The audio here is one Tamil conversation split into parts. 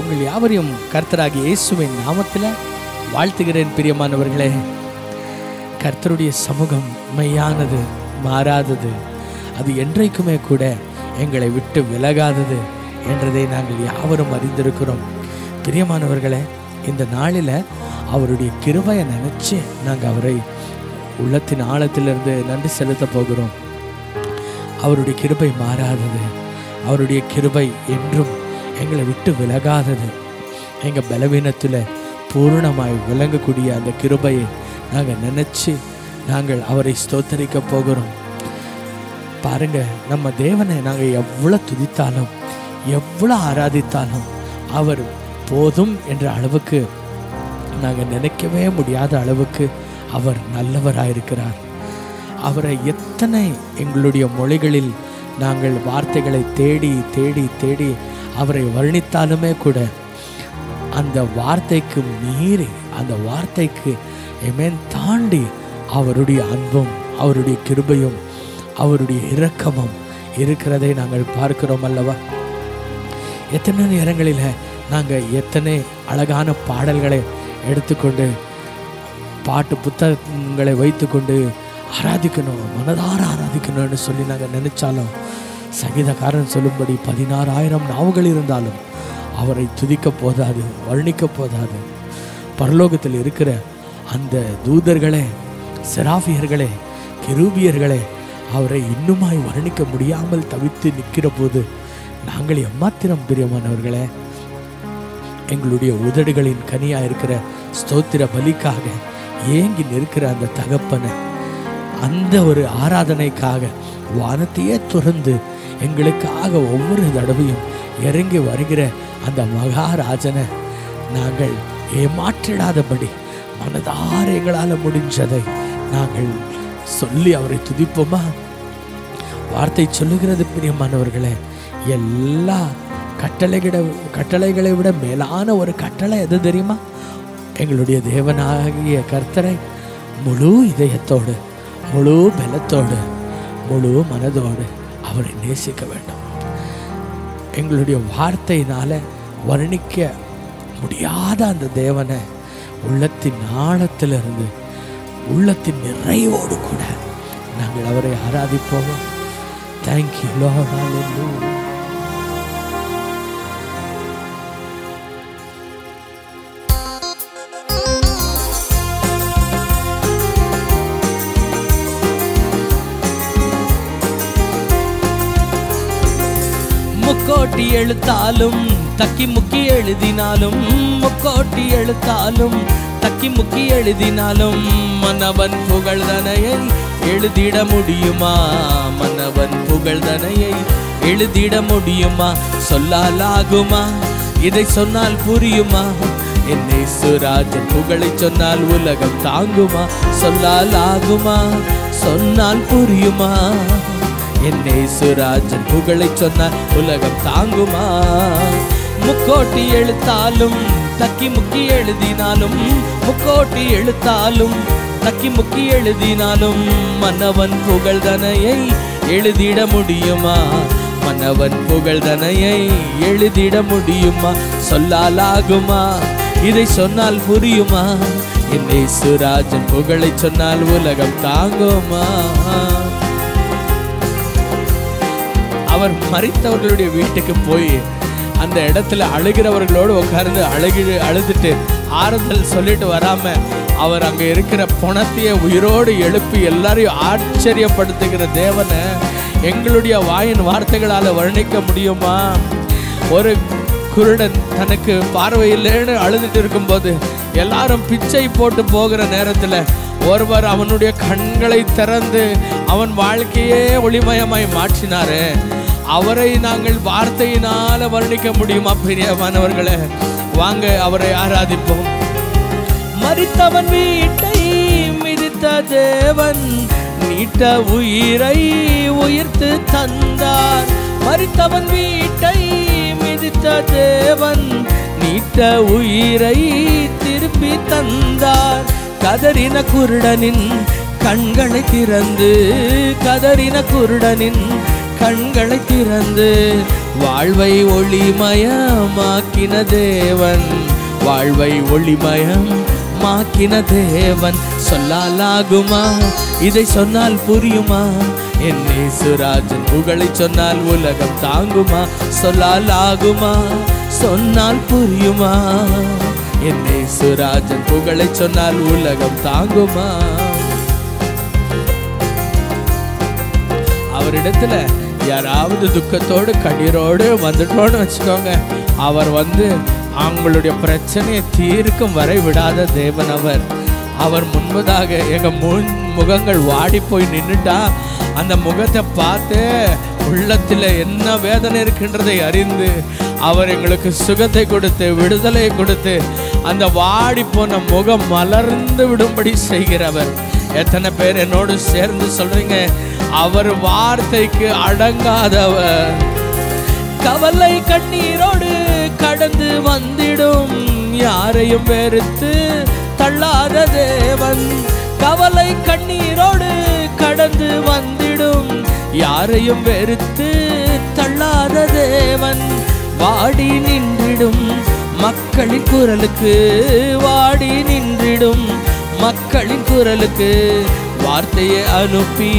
உங்கள் யாவரையும் கர்த்தராகிய இயேசுவின் நாமத்தில் வாழ்த்துகிறேன். பிரியமானவர்களே, கர்த்தருடைய சமூகம் மெய்யானது, மாறாதது, அது என்றைக்குமே கூட எங்களை விட்டு விலகாதது என்றதை நாங்கள் யாவரும் அறிந்திருக்கிறோம். பிரியமானவர்களே, இந்த நாளில் அவருடைய கிருபையை நினச்சி நாங்கள் அவரை உள்ளத்தின் ஆழத்திலிருந்து நன்றி செலுத்த போகிறோம். அவருடைய கிருபை மாறாதது, அவருடைய கிருபை என்றும் எங்களை விட்டு விலகாதது. எங்கள் பலவீனத்தில் பூர்ணமாய் விளங்கக்கூடிய அந்த கிருபையை நாங்கள் நினச்சி நாங்கள் அவரை ஸ்தோத்தரிக்க போகிறோம். பாருங்க, நம்ம தேவனை நாங்கள் எவ்வளோ துதித்தாலும் எவ்வளோ ஆராதித்தாலும் அவர் போதும் என்ற அளவுக்கு நாங்கள் நினைக்கவே முடியாத அளவுக்கு அவர் நல்லவராயிருக்கிறார். அவரை எத்தனை எங்களுடைய மொழிகளில் நாங்கள் வார்த்தைகளை தேடி தேடி தேடி அவரை வர்ணித்தாலுமே கூட அந்த வார்த்தைக்கு மீறி, அந்த வார்த்தைக்கு தாண்டி அவருடைய அன்பும் அவருடைய கிருபையும் அவருடைய இரக்கமும் இருக்கிறதை நாங்கள் பார்க்கிறோம் அல்லவா? எத்தனை நேரங்களில் நாங்கள் எத்தனை அழகான பாடல்களை எடுத்துக்கொண்டு பாட்டு புத்தகங்களை வைத்துக்கொண்டு ஆராதிக்கணும், மனதார ஆராதிக்கணும்னு சொல்லி நாங்கள் நினைச்சாலும் சங்கீதக்காரன் சொல்லும்படி 16,000 நாவுகள் இருந்தாலும் அவரை துதிக்க போதாது, வர்ணிக்க போதாது. பரலோகத்தில் இருக்கிற அந்த தூதர்களே, செராபியர்களே, கிருபியர்களே அவரை இன்னுமாய் வர்ணிக்க முடியாமல் தவித்து நிற்கிற போது நாங்கள் எம்மாத்திரம் பிரியமானவர்களே, எங்களுடைய உதடுகளின் கனியாக இருக்கிற ஸ்தோத்திர பலிக்காக ஏங்கி நிற்கிற அந்த தகப்பனை, அந்த ஒரு ஆராதனைக்காக வானத்தையே துறந்து எங்களுக்காக ஒவ்வொரு தடவையும் இறங்கி வருகிற அந்த மகாராஜனை நாங்கள் ஏமாற்றிடாதபடி மனதார எங்களால் முடிஞ்சதை நாங்கள் சொல்லி அவரை துதிப்போமா? வார்த்தை சொல்லுகிறது பிரியமானவர்களே, எல்லா கட்டளைகளை விட மேலான ஒரு கட்டளை எது தெரியுமா? எங்களுடைய தேவனாகிய கர்த்தரை முழு இதயத்தோடு, முழு பலத்தோடு, முழு மனதோடு அவரை நேசிக்க வேண்டும். எங்களுடைய வார்த்தையினால வர்ணிக்க முடியாத அந்த தேவனை உள்ளத்தின் ஆழத்திலிருந்து, உள்ளத்தின் நிறைவோடு கூட நாங்கள் அவரை ஆராதிப்போம். Thank you lord. ஹல்லேலூயா. முக்கோட்டி எழுத்தாலும் தக்கி முக்கி எழுதினாலும், முக்கோட்டி எழுத்தாலும் தக்கி முக்கி எழுதினாலும் மன்னவன் புகழ்தனையை எழுதிட முடியுமா? மன்னவன் புகழ்தனையை எழுதிட முடியுமா? சொல்லாலாகுமா? இதை சொன்னால் புரியுமா? என் இயேசுராஜன் புகழை சொன்னால் உலகம் தாங்குமா? சொல்லாலாகுமா? சொன்னால் புரியுமா? என் இயேசுராஜன் புகழை சொன்னால் உலகம் தாங்குமா? முக்கோட்டி எழுத்தாலும் தக்கி முக்கி எழுதினாலும், முக்கோட்டி எழுத்தாலும் தக்கி முக்கி எழுதினாலும் மன்னவன் புகழ்தனையை எழுதிட முடியுமா? மன்னவன் புகழ்தனையை எழுதிட முடியுமா? சொல்லாலாகுமா? இதை சொன்னால் புரியுமா? என் இயேசுராஜன் புகழை சொன்னால் உலகம் தாங்குமா? அவர் மரித்தவர்களுடைய வீட்டுக்கு போய் அந்த இடத்துல அழுகிறவர்களோடு உட்கார்ந்து அழுதுட்டு ஆறுதல் சொல்லிட்டு வராம அவர் அங்க இருக்கிற பணத்தையே உயிரோடு எழுப்பி எல்லாரையும் ஆச்சரியப்படுத்துகிற தேவனை எங்களுடைய வாயின் வார்த்தைகளால வர்ணிக்க முடியுமா? ஒரு குருடன் தனக்கு பார்வையில்லைன்னு அழுதுட்டு இருக்கும்போது எல்லாரும் பிச்சை போட்டு போகிற நேரத்துல ஒருவர் அவனுடைய கண்களை திறந்து அவன் வாழ்க்கையே ஒளிமயமாய் மாற்றினாரு. அவரை நாங்கள் வார்த்தையினால வர்ணிக்க முடியுமா? பிரியமானவர்களே, வாங்க அவரை ஆராதிப்போம். மரித்தவன் வீட்டை மிதித்த தேவன் நீட்ட உயிரை உயிர்த்து தந்தார். மரித்தவன் வீட்டை மிதித்த தேவன் நீட்ட உயிரை திருப்பி தந்தார். கதறின குருடனின் கண்களை திறந்து, கதறின குருடனின் கண்களை திறந்து வாழ்வை ஒளிமயமாக்கின தேவன், வாழ்வை ஒளிமயமாக்கின தேவன். சொல்லாலாகுமா? இதை சொன்னால் புரியுமா? என் இயேசுராஜன் புகழை சொன்னால் உலகம் தாங்குமா? சொல்லாலாகுமா? சொன்னால் புரியுமா? என் இயேசுராஜன் புகழை சொன்னால் உலகம் தாங்குமா? அவரிடத்துல யாராவது துக்கத்தோடு கண்ணீரோடு வந்துட்டோன்னு வச்சுக்கோங்க, அவர் அவங்களுடைய பிரச்சனையை தீர்க்கும் வரை விடாத தேவன். அவர் முன்பதாக எங்க முகங்கள் வாடி போய் நின்றுட்டா அந்த முகத்தை பார்த்து உள்ளத்தில் என்ன வேதனை இருக்கின்றதை அறிந்து அவர் எங்களுக்கு சுகத்தை கொடுத்து விடுதலை கொடுத்து அந்த வாடி போன முகம் மலர்ந்து விடும்படி செய்கிறவர். எத்தனை பேர் என்னோடு சேர்ந்து சொல்றீங்க, அவர் வார்த்தைக்கு அடங்காதவர். கவலை கண்ணீரோடு கடந்து வந்திடும் யாரையும் வெறுத்து தள்ளாத தேவன். கவலை கண்ணீரோடு கடந்து வந்திடும் யாரையும் வெறுத்து தள்ளாத தேவன். வாடி நின்றிடும் மக்களின் குரலுக்கு, வாடி நின்றிடும் மக்களின் குரலுக்கு வார்த்தையை அனுப்பி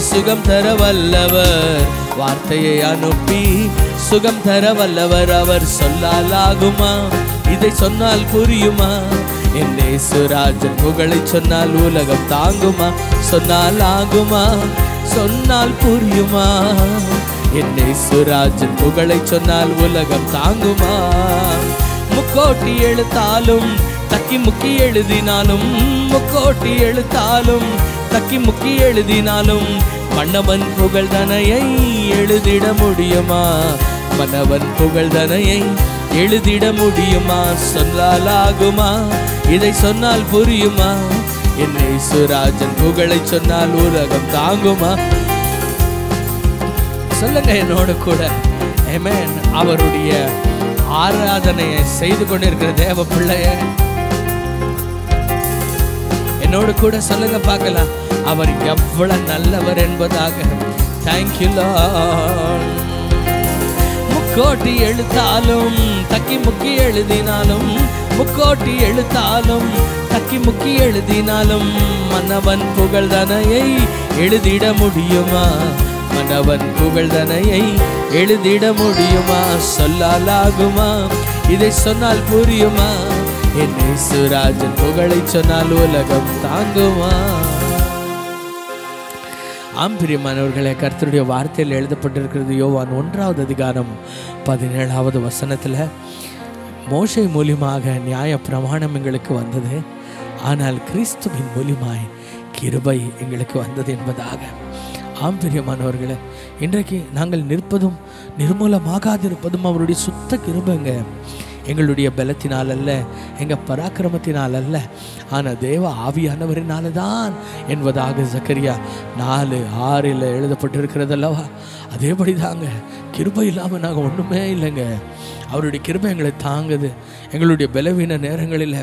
சுகம் தர வல்லவர், வார்த்தையை அனுப்பி சுகம் தர வல்லவர். அவர் சொல்லாலாகுமா? இதை சொன்னால் புரியுமா? என் இயேசுராஜன் புகழை சொன்னால் உலகம் தாங்குமா? சொன்னால் ஆகுமா? சொன்னால் புரியுமா? என் இயேசுராஜன் புகழை சொன்னால் உலகம் தாங்குமா? முக்கோட்டி எழுத்தாலும் தக்கி முக்கி எழுதினாலும், முக்கோட்டி எழுத்தாலும் தக்கி முக்கி எழுதினாலும் மன்னவன் புகழ்தனையை எழுதிட முடியுமா? மன்னவன் புகழ்தனையை எழுதிட முடியுமா? சொல்லாலாகுமா? இதை சொன்னால் புரியுமா? என் இயேசுராஜன் புகழை சொன்னால் உலகம் தாங்குமா? சொல்லுங்க என்னோடு கூட. ஆமென். அவருடைய ஆராதனையை செய்து கொண்டிருக்கிற தேவ பிள்ளைய என்னோடு கூட சொல்லுங்க பார்க்கலாம். அவர் எவ்வளவு நல்லவர் என்பதாக. Thank you lord. முக்கோட்டி எழுத்தாலும் தக்கி முக்கி எழுதினாலும், முக்கோட்டி எழுத்தாலும் தக்கி முக்கி எழுதினாலும் மன்னவன் புகழ்தனையை எழுதிட முடியுமா? மன்னவன் புகழ்தனையை எழுதிட முடியுமா? சொல்லாலாகுமா? இதை சொன்னால் புரியுமா? என் இயேசுராஜன் புகழை சொன்னால் உலகம் தாங்குமா? ஆம்பிரியமானவர்களே, கர்த்தருடைய வார்த்தையில் எழுதப்பட்டிருக்கிறது. யோவான் 1வது அதிகாரம் 17வது வசனத்தில், மோசே மூலியமாக நியாய பிரமாணம் எங்களுக்கு வந்தது, ஆனால் கிறிஸ்துவின் மூலியமாய் கிருபை எங்களுக்கு வந்தது என்பதாக. ஆம்பிரியமானவர்களே, இன்றைக்கு நாங்கள் நிற்பதும் நிர்மூலமாகாதிருப்பதும் அவருடைய சுத்த கிருபைங்க. எங்களுடைய பலத்தினால் அல்ல, எங்கள் பராக்கிரமத்தினால் அல்ல, ஆனால் தேவ ஆவியானவரினால தான் என்பதாக சக்கரியா 4:6 எழுதப்பட்டிருக்கிறது அல்லவா? அதேபடி தாங்க. கிருபை இல்லாமல் நாங்கள் ஒன்றுமே இல்லைங்க. அவருடைய கிருபை எங்களை தாங்குது. எங்களுடைய பலவீன நேரங்களில்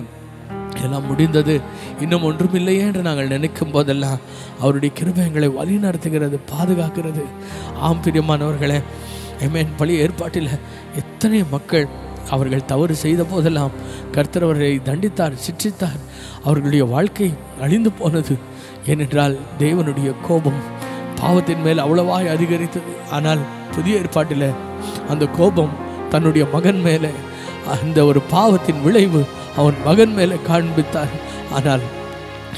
எல்லாம் முடிந்தது, இன்னும் ஒன்றுமில்லையே என்று நாங்கள் நினைக்கும் போதெல்லாம் அவருடைய கிருபை எங்களை வழி நடத்துகிறது, பாதுகாக்கிறது. ஆம்பிரியமானவர்களே, ஆமென். பழைய ஏற்பாட்டில் எத்தனை மக்கள் அவர்கள் தவறு செய்த போதெல்லாம் கர்த்தர் அவர்களை தண்டித்தார், சிட்சித்தார். அவர்களுடைய வாழ்க்கை அழிந்து போனது. ஏனென்றால் தேவனுடைய கோபம் பாவத்தின் மேல் அவ்வளவாய் அதிகரித்தது. ஆனால் புதிய ஏற்பாட்டில் அந்த கோபம் தன்னுடைய மகன் மேலே, அந்த ஒரு பாவத்தின் விளைவு அவன் மகன் மேலே காண்பித்தார். ஆனால்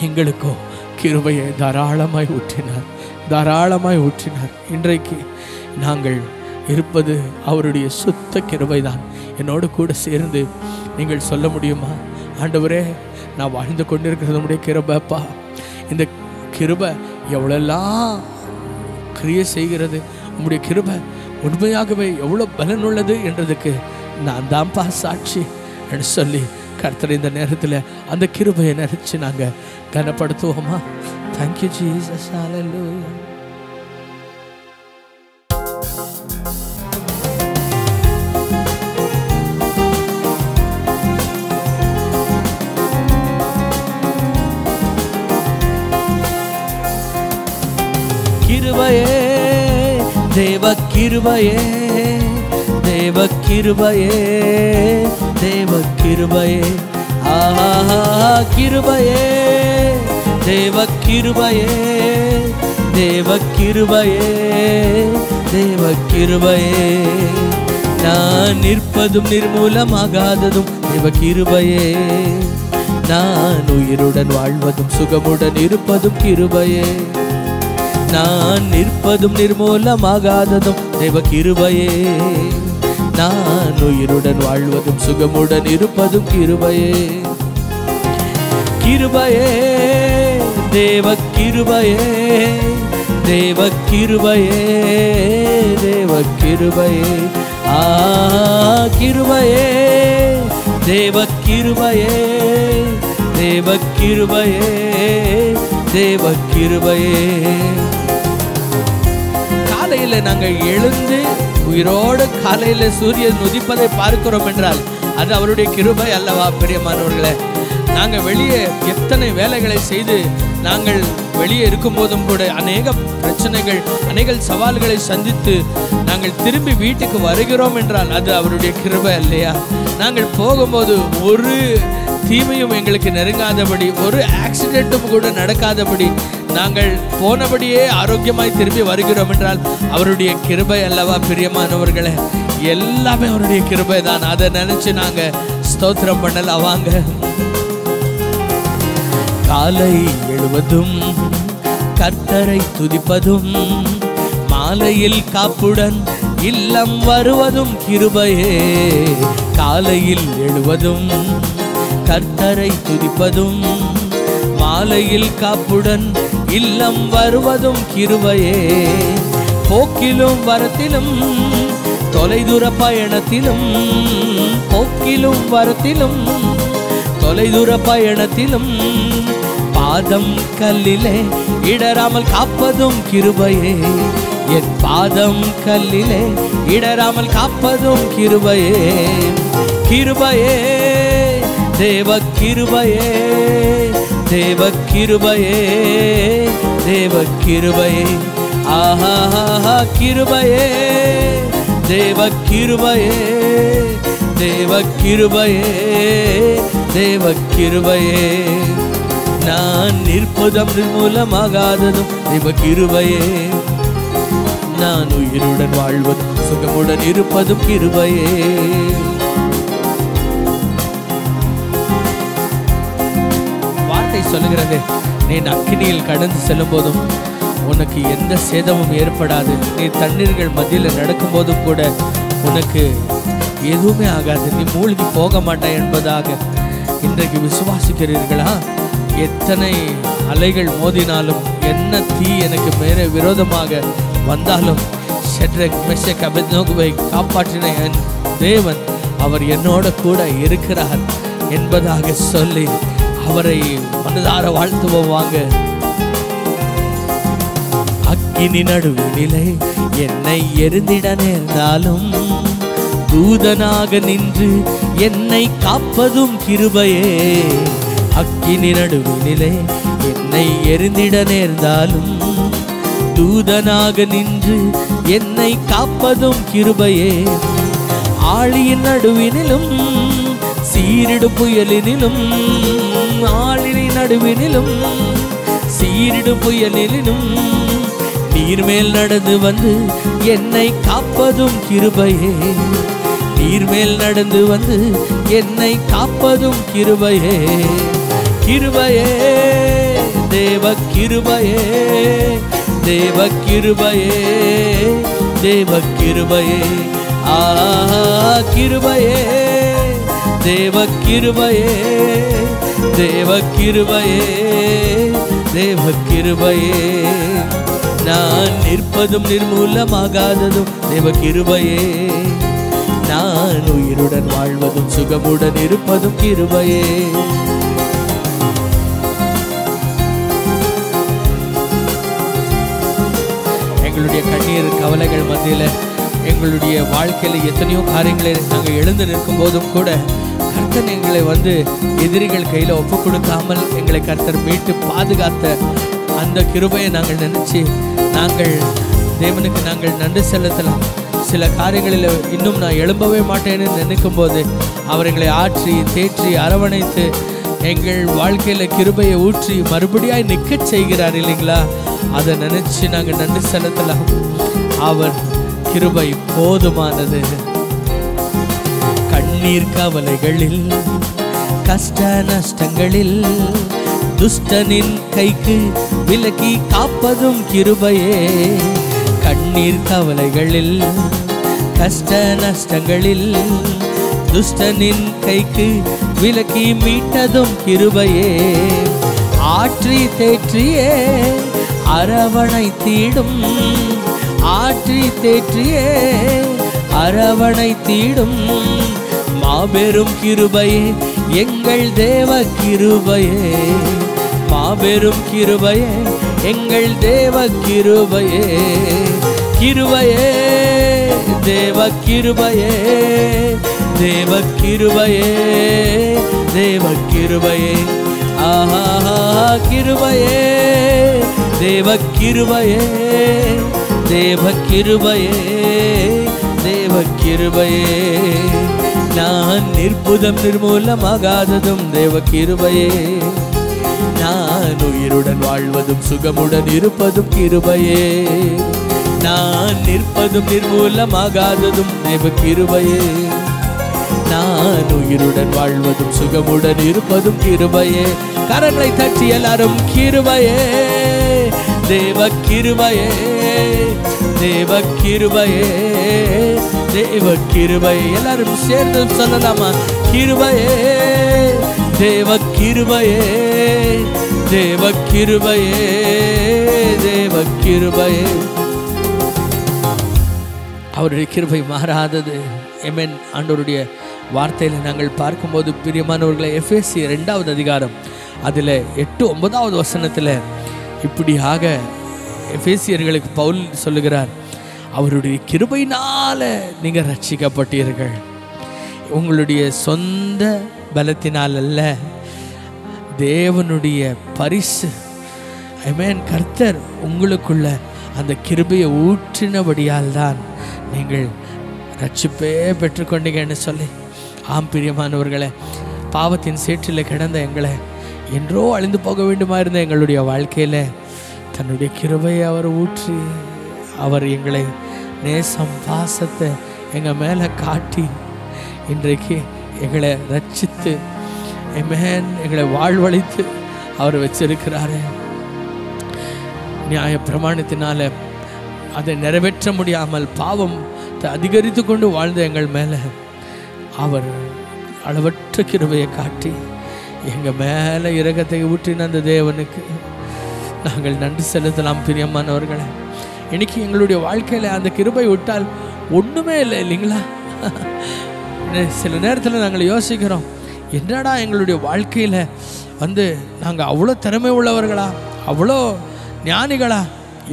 எங்களுக்கோ கிருபையை தாராளமாய் ஊற்றினார், தாராளமாய் ஊற்றினார். இன்றைக்கு நாங்கள் இருப்பது அவருடைய சுத்த கிருபைதான். என்னோடு கூட சேர்ந்து நீங்கள் சொல்ல முடியுமா? ஆண்டவரே, நான் வாழ்ந்து கொண்டிருக்கிறது உம்முடைய கிருபைப்பா. இந்த கிருபை எவ்வளெல்லாம் கிரியை செய்கிறது, உம்முடைய கிருபை உண்மையாகவே எவ்வளோ பலனுள்ளது என்றதுக்கு நான் தான்ப்பா சாட்சி என்று சொல்லி கர்த்தர் இந்த நேரத்தில் அந்த கிருபையை நினைச்சு நாங்கள் கனப்படுத்துவோமா? Thank you Jesus. ஹல்லேலூயா. கிருபையே, தேவ கிருபையே, தேவ கிருபையே, தேவ கிருபையே, ஆஹா கிருபையே, தேவ கிருபையே, தேவ கிருபையே, தேவ கிருபையே. நான் நிற்பதும் நிர்மூலமாகாததும் தேவ கிருபையே, நான் உயிருடன் வாழ்வதும் சுகமுடன் இருப்பதும் கிருபையே. நான் நிற்பதும் நிர்மூலமாகாததும் தேவ கிருபையே, நான் உயிருடன் வாழ்வதும் சுகமுடன் இருப்பதும் கிருபையே. கிருபையே, தேவ கிருபையே, தேவ கிருபையே, தேவ கிருபையே, கிருபையே, தேவ கிருபையே, தேவ கிருபையே, தேவ கிருபையே. காலையில நாங்கள் எழுந்து உயிரோடு காலையில சூரியன் உதிப்பதை பார்க்கிறோம் என்றால் அது அவருடைய கிருபை அல்லவா பிரியமானவர்களே? நாங்கள் வெளியே எத்தனை வேலைகளை செய்து நாங்கள் வெளியே இருக்கும் போதும் கூட அநேக பிரச்சனைகள், அநேக சவால்களை சந்தித்து நாங்கள் திரும்பி வீட்டுக்கு வருகிறோம் என்றால் அது அவருடைய கிருபை இல்லையா? நாங்கள் போகும்போது ஒரு தீமையும் எங்களுக்கு நெருங்காதபடி, ஒரு ஆக்சிடென்ட்டும் கூட நடக்காதபடி நாங்கள் போனபடியே ஆரோக்கியமாய் திரும்பி வருகிறோம் என்றால் அவருடைய கிருபை அல்லவா பிரியமானவர்களே? எல்லாமே அவருடைய கிருபை தான். அதை நினைச்சு நாங்க ஸ்தோத்திரம் பண்ணலாம் வாங்க. காலை எழுவதும் கர்த்தரை துதிப்பதும், மாலையில் காப்புடன் இல்லம் வருவதும் கிருபையே. காலையில் எழுவதும் கர்த்தரை துதிப்பதும், மாலையில் காப்புடன் இல்லம் வருவதும் கிருபையே. போக்கிலும் வரத்திலும் தொலைதூர பயணத்திலும், போக்கிலும் வரத்திலும் தொலைதூர பயணத்திலும் பாதம் கல்லிலே இடராமல் காப்பதும் கிருபையே. என் பாதம் கல்லிலே இடராமல் காப்பதும் கிருபையே. கிருபையே, தேவ கிருபையே, தேவ கிருபையே, தேவ கிருபையே, ஆஹா கிருபையே, தேவ கிருபையே, தேவ கிருபையே, தேவ கிருபையே. நான் நிற்பதும் நிர்மூலமாகாததும் தேவ கிருபையே, நான் உயிருடன் வாழ்வதும் சுகமுடன் இருப்பதும் கிருபையே. வார்த்தை சொல்லுகிறது, நீ அக்கினியில் கடந்து செல்லும் போதும் உனக்கு எந்த சேதமும் ஏற்படாது. நீ தண்ணீர்கள் மத்தியில் நடக்கும் போதும் கூட உனக்கு எதுவுமே ஆகாது, நீ மூழ்கி போக மாட்டாய் என்பதாக. இன்றைக்கு விசுவாசிக்கிறீர்களா? எத்தனை அலைகள் மோதினாலும், என்ன தீ எனக்கு மேலே விரோதமாக வந்தாலும், ஷட்ரக் மெஷக் அபேத்நேகோவை காப்பாற்றின என் தேவன் அவர் என்னோட கூட இருக்கிறார் என்பதாக சொல்லி அவரை மனதார வாழ்த்துவோம் வாங்க. அக்கினி நடுவினிலே என்னை எரிந்திட நேர்ந்தாலும், தூதனாக நின்று என்னை காப்பதும் கிருபையே. அக்கினி நடுவினிலே என்னை எரிந்திட நேர்ந்தாலும், தூதனாக நின்று என்னை காப்பதும் கிருபையே. ஆழியின் நடுவினிலும் சீரிடு புயலினிலும், ஆழியின் நடுவினிலும் சீரிடு புயலினிலும் நீர்மேல் நடந்து வந்து என்னை காப்பதும் கிருபையே. நீர்மேல் நடந்து வந்து என்னை காப்பதும் கிருபையே. கிருபையே, தேவ கிருபையே, தேவ கிருபையே, தேவ கிருபையே, கிருபையே, தேவ கிருபையே, தேவ கிருபையே, தேவ கிருபையே. நான் நிற்பதும் நிர்மூலமாகாததும் தேவ கிருபையே, நான் உயிருடன் வாழ்வதும் சுகமுடன் இருப்பதும் கிருபையே. எங்களுடைய கண்ணீர் கவலைகள் மத்தியில், எங்களுடைய வாழ்க்கையில் எத்தனையோ காரியங்களை நாங்கள் எழுந்து நிற்கும் போதும் கூட கர்த்தர் எங்களை எதிரிகள் கையில் ஒப்பு கொடுக்காமல் எங்களை கர்த்தர் மீட்டு பாதுகாத்த அந்த கிருபையை நாங்கள் நினைச்சு நாங்கள் தேவனுக்கு நாங்கள் நன்றி செலுத்தலாம். சில காரியங்களில் இன்னும் நான் எழும்பவே மாட்டேன்னு நினைக்கும் போது அவர் எங்களை ஆற்றி தேற்றி அரவணைத்து எங்கள் வாழ்க்கையில் கிருபையை ஊற்றி மறுபடியும் நிற்க செய்கிறார் இல்லைங்களா? அதை நினைச்சு நாங்கள் நன்றி செலுத்தலாம். அவர் கிருபை போதுமானது. கண்ணீர் கவலைகளில் கஷ்ட நஷ்டங்களில் துஷ்டனின் கைக்கு விலக்கி காப்பதும் கிருபையே. கண்ணீர் கவலைகளில் கஷ்ட நஷ்டங்களில் துஷ்டனின் கைக்கு விலக்கி மீட்டதும் கிருபையே. ஆற்றி தேற்றியே அரவணைத்திடும், ஆற்றி தேற்றியே அரவணைத்திடும் மாபெரும் கிருபையே எங்கள் தேவ கிருபையே. மாபெரும் கிருபையே எங்கள் தேவ கிருபையே. கிருபையே தேவ கிருபையே, தேவ கிருபையே, தேவ கிருபையே. ஆஹா கிருபையே தேவ கிருபையே, தேவ கிருபையே, தேவ கிருபையே. நான் நிற்பதும் நிர்மூலமாகாததும் தேவ கிருபையே. நான் உயிருடன் வாழ்வதும் சுகமுடன் இருப்பதும் கிருபையே. நான் நிற்பதும் நிர்மூலமாகாததும் தேவ கிருபையே. நான் உயிருடன் வாழ்வதும் சுகமுடன் இருப்பதும் கிருபையே. கரங்களை தட்டி எல்லாரும் கிருபையே தேவ கிருபையே, தேவ கிருபையே, தேவ கிருபையே. எல்லாரும் சேர்ந்து சொல்லலாமா? கிருபையே தேவ கிருபையே, தேவ கிருபையே, தேவ கிருபையே. அவருடைய கிருபை மாறாதது. ஆமென். ஆண்டவருடைய வார்த்தையில நாங்கள் பார்க்கும்போது பிரியமானவர்களை, எபேசியர் 2வது அதிகாரம் அதில் 8-9வது வசனத்தில் இப்படியாக எபேசியர்களுக்கு பவுல் சொல்லுகிறார், அவருடைய கிருபையினால நீங்கள் ரட்சிக்கப்பட்டீர்கள், உங்களுடைய சொந்த பலத்தினால் அல்ல, தேவனுடைய பரிசு. ஆமென். கர்த்தர் உங்களுக்குள்ள அந்த கிருபையை ஊற்றினபடியால் தான் நீங்கள் ரட்சிப்பே பெற்றுக்கொண்டீங்கன்னு சொல்லி. ஆம் பிரியமானவர்களே, பாவத்தின் சேற்றில் கிடந்த எங்களை, என்றோ அழிந்து போக வேண்டுமா இருந்த எங்களுடைய வாழ்க்கையில் தன்னுடைய கிருபையை அவர் ஊற்றி, அவர் எங்களை நேசம் பாசத்தை எங்கள் மேலே காட்டி இன்றைக்கு எங்களை ரட்சித்து ஆமென் எங்களை வாழ்வழித்து அவர் வச்சிருக்கிறாரு. நியாய பிரமாணத்தினால அதை நிறைவேற்ற முடியாமல் பாவம் அதிகரித்து கொண்டு வாழ்ந்த எங்கள் மேலே அவர் அளவற்ற கிருபையை காட்டி எங்கள் மேலே இரக்கத்தை ஊற்றின அந்த தேவனுக்கு நாங்கள் நன்றி செலுத்தலாம். பிரியமானவர்களே, இன்னைக்கு எங்களுடைய வாழ்க்கையில் அந்த கிருபை விட்டால் ஒன்றுமே இல்லை இல்லைங்களா? சில நேரத்தில் நாங்கள் யோசிக்கிறோம், என்னடா எங்களுடைய வாழ்க்கையில் நாங்கள் அவ்வளோ திறமை உள்ளவர்களா, அவ்வளோ ஞானிகளா,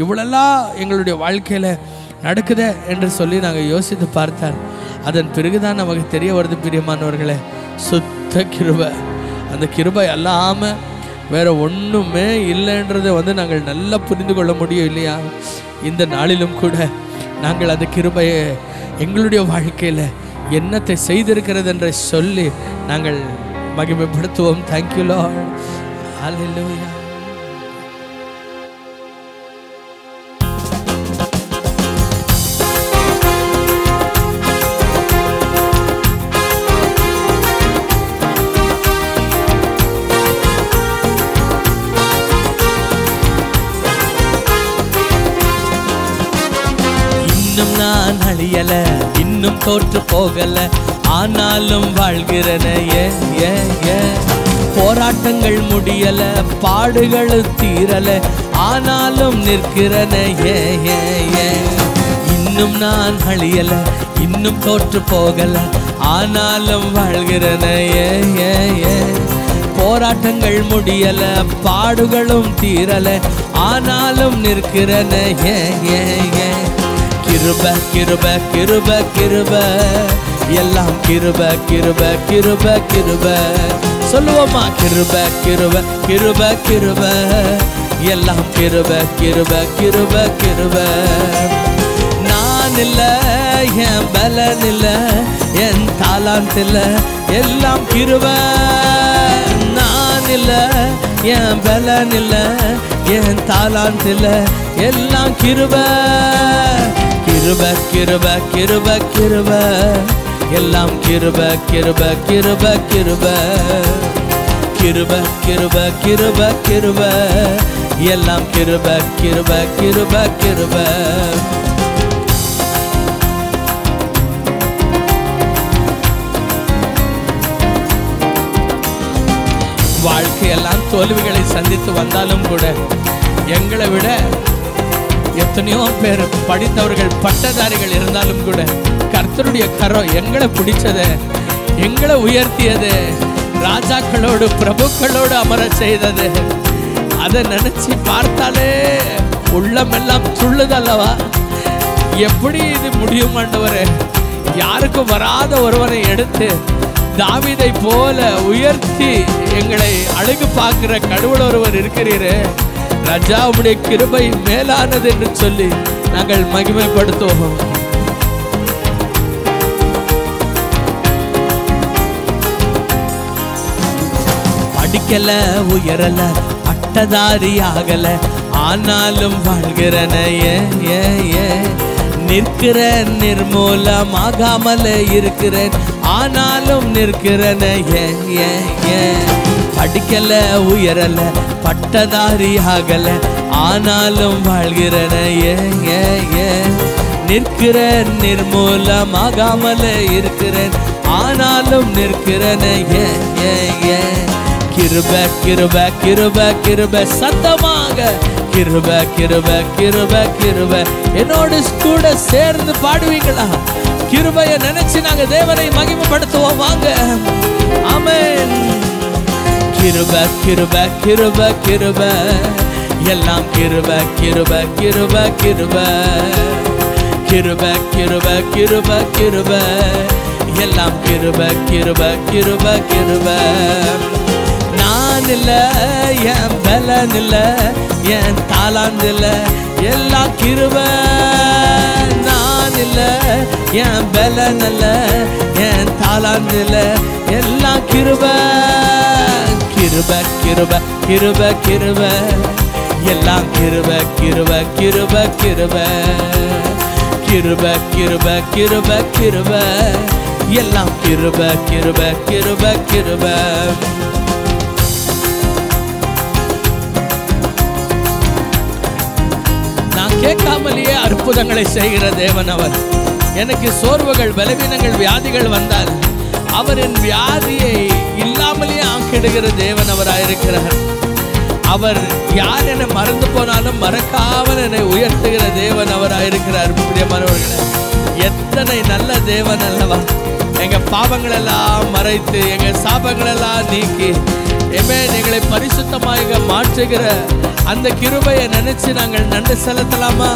இவ்வளெல்லாம் எங்களுடைய வாழ்க்கையில் நடக்குதே என்று சொல்லி நாங்கள் யோசித்து பார்த்தால் அதன் பிறகுதான் நமக்கு தெரிய வருது பிரியமானவர்களே, சுத்த கிருபை. அந்த கிருபை அல்லாமல் வேற ஒன்றுமே இல்லைன்றதை நாங்கள் நல்லா புரிந்து கொள்ள முடியும் இல்லையா? இந்த நாளிலும் கூட நாங்கள் அந்த கிருபையை எங்களுடைய வாழ்க்கையில் என்னத்தை செய்திருக்கிறது என்று சொல்லி நாங்கள் மகிமைப்படுத்துவோம். Thank you lord. ஹல்லேலூயா. இன்னும் நான் அழியல, இன்னும் தோற்று போகல, ஆனாலும் வாழ்கிறன. போராட்டங்கள் முடியல, பாடுகள் தீரல, ஆனாலும் நிற்கிறன. இன்னும் நான் அழியல, இன்னும் தோற்று போகல, ஆனாலும் வாழ்கிறன. போராட்டங்கள் முடியல, பாடுகளும் தீரல, ஆனாலும் நிற்கிறன. கிருப கிருப கிருப கிருப, எல்லாம் கிருப கிருப கிருப கிருப. சொல்லுவோமா? கிருப கிருப கிருப கிருப, எல்லாம் கிருப கிருப கிருப கிருப. நான் நான் இல்ல, என் பலன் இல்ல, என் தாலாந்த் இல்ல, எல்லாம் கிருபை. நான் இல்ல, என் பலன் இல்ல, என் தாலாந்த் இல்ல, எல்லாம் கிருபை. கிருபை கிருபை கிருபை கிருபை, எல்லாம் கிருபை கிருபை கிருபை கிருபை. கிருபை கிருபை கிருபை கிருபை, எல்லாம் கிருபை கிருபை கிருபை கிருபை. வாழ்க்கையெல்லாம் தோல்விகளை சந்தித்து வந்தாலும் கூட எங்களை விட எத்தனையோ பேர் படித்தவர்கள் பட்டதாரிகள் இருந்தாலும் கூட கர்த்தருடைய கரம் எங்களை பிடிச்சது, எங்களை உயர்த்தியது, ராஜாக்களோடு பிரபுக்களோடு அமர செய்தது. அதை நினைச்சு பார்த்தாலே உள்ளமெல்லாம் துள்ளுதல்லவா. எப்படி இது முடியும் ஆண்டவரே? யாருக்கும் வராத ஒருவனை எடுத்து தாவீதை போல உயர்த்தி எங்களை அழகு பார்க்கிற கடவுள் ஒருவர் இருக்கிறீரே ராஜா, உம்முடைய கிருபை மேலானது என்று சொல்லி நாங்கள் மகிமைப்படுத்துவோம். படிக்கல, உயரல, பட்டதாரி ஆகல, ஆனாலும் வாழ்கிறன. நிற்கிறேன், நிர்மூலமாகாமல இருக்கிறேன், ஆனாலும் நிற்கிறன. படிக்கல, உயரல, பட்டதாரி ஆகல, ஆனாலும் வாழ்கிறன. நிற்கிறேன், நிர்மூலமாகாமல இருக்கிறேன், ஆனாலும் நிற்கிறன. கிருபை கிருபை கிருபை கிருபை, சத்தமாக கிருபை கிருபை கிருபை கிருபை. என்னோடு கூட சேர்ந்து பாடுவீங்களா? கிருபையை நினைச்சு நாங்க தேவனை மகிமைப்படுத்துவோம். வாங்க. ஆமென். கிருபை கிருபை கிருபை கிருபை, எல்லாம் கிருபை கிருபை கிருபை கிருபை. கிருபை கிருபை கிருபை கிருபை, எல்லாம் கிருபை கிருபை கிருபை கிருபை. நான் இல்ல, என் பலன் இல்ல, என் தாலாந்த் இல்ல, எல்லாம் கிருபை. நான் இல்ல, என் பலன் இல்ல, என் தாலாந்த் இல்ல, எல்லாம் கிருபை. கிருபை கிருபை கிருபை கிருபை, எல்லாம் கிருபை கிருபை கிருபை கிருபை. கிருபை கிருபை கிருபை கிருபை, எல்லாம் கிருபை கிருபை கிருபை கிருபை. நான் கேட்காமலேயே அற்புதங்களை செய்கிற தேவன் அவர். எனக்கு சோர்வுகள், பலவீனங்கள், வியாதிகள் வந்தால் அவர் என் வியாதியை இல்லாமலேயே ஆக்கிடுகிற தேவன் அவராயிருக்கிறார். அவர் யார் என்னை மறந்து போனாலும் மறக்காமல் என்னை உயர்த்துகிற தேவன் அவராயிருக்கிறார். பிரியமானவர்களே, எத்தனை நல்ல தேவன் அல்லவா! எங்க பாவங்கள் எல்லாம் மறைத்து, எங்க சாபங்கள் எல்லாம் நீக்கி, எங்களை பரிசுத்தமாக மாற்றுகிற அந்த கிருபையை நினைச்சு நாங்கள் நன்றி செலுத்தலாமா?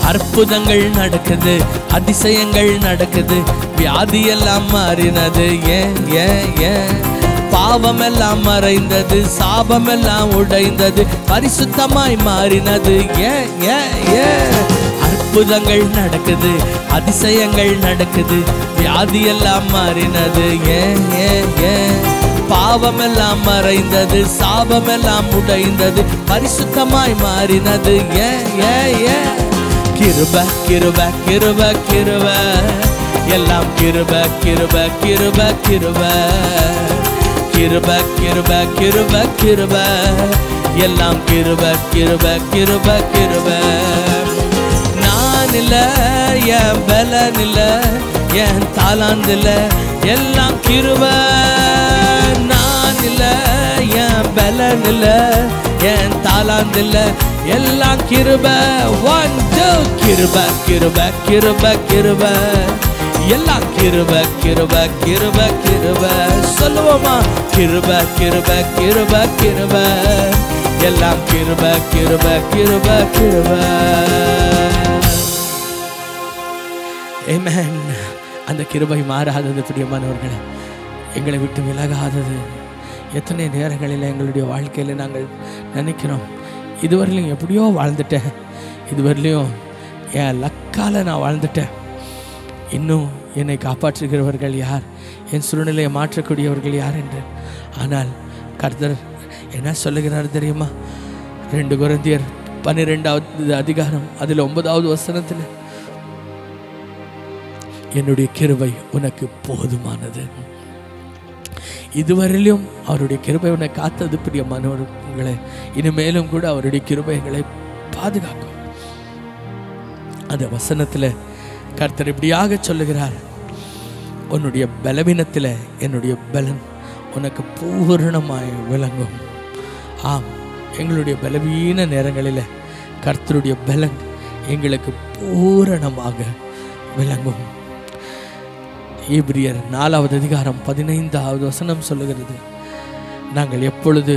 அற்புதங்கள் நடக்குது, அதிசயங்கள் நடக்குது, வியாதி எல்லாம் மாறினது. பாவம் எல்லாம் மறைந்தது, சாபம் எல்லாம் உடைந்தது, பரிசுத்தமாய் மாறினது. அற்புதங்கள் நடக்குது, அதிசயங்கள் நடக்குது, வியாதி எல்லாம் மாறினது. பாவம் எல்லாம் மறைந்தது, சாபம் எல்லாம் உடைந்தது, பரிசுத்தமாய் மாறினது. கிருபை கிருபை கிருபை கிருபை, எல்லாம் கிருபை கிருபை கிருபை கிருபை. கிருபை கிருபை கிருபை கிருபை, எல்லாம் கிருபை கிருபை கிருபை கிருபை. நான் இல்ல, என் பலன் இல்ல, என் தாலாந்த் இல்ல, எல்லாம் கிருபை. நான் இல்ல, என் பலன் இல்ல, என் தாலாந்த் இல்ல, எல்லாம் கிருபை. 1 2 கிருபை கிருபை கிருபை கிருபை, எல்லாம் கிருபை கிருபை கிருபை கிருபை. சொல்லுவோமா? கிருபை கிருபை கிருபை கிருபை, எல்லாம் கிருபை கிருபை கிருபை கிருபை. ஆமென். அந்த கிருபை மாறாதது பிரியமானவர்களே, எங்களை விட்டு விலகாதது. எத்தனை நேரங்களில் எங்களுடைய வாழ்க்கையில் நாங்கள் நினைக்கிறோம், இதுவரையிலும் எப்படியோ வாழ்ந்துட்டேன், இதுவரையிலையும் என் லக்கால நான் வாழ்ந்துட்டேன், இன்னும் என்னை காப்பாற்றுகிறவர்கள் யார், என் சூழ்நிலையை மாற்றக்கூடியவர்கள் யார் என்று. ஆனால் கர்த்தர் என்ன சொல்லுகிறார் தெரியுமா? 2 கொரிந்தியர் 12வது அதிகாரம் அதில் 9வது வசனத்தில், என்னுடைய கிருபை உனக்கு போதுமானது. இதுவரையிலும் அவருடைய கிருபை உன்னை காத்தது பிரியமானவர்களே, இனிமேலும் கூட அவருடைய கிருபை எங்களை பாதுகாக்கும். அந்த வசனத்தில் கர்த்தர் இப்படியாக சொல்லுகிறார், உன்னுடைய பலவீனத்தில் என்னுடைய பலன் உனக்கு பூரணமாய் விளங்கும். ஆம், எங்களுடைய பலவீன நேரங்களில் கர்த்தருடைய பலன் எங்களுக்கு பூரணமாக விளங்கும். எபிரியர் 4வது அதிகாரம் 15வது வசனம் சொல்லுகிறது, நாங்கள் எப்பொழுது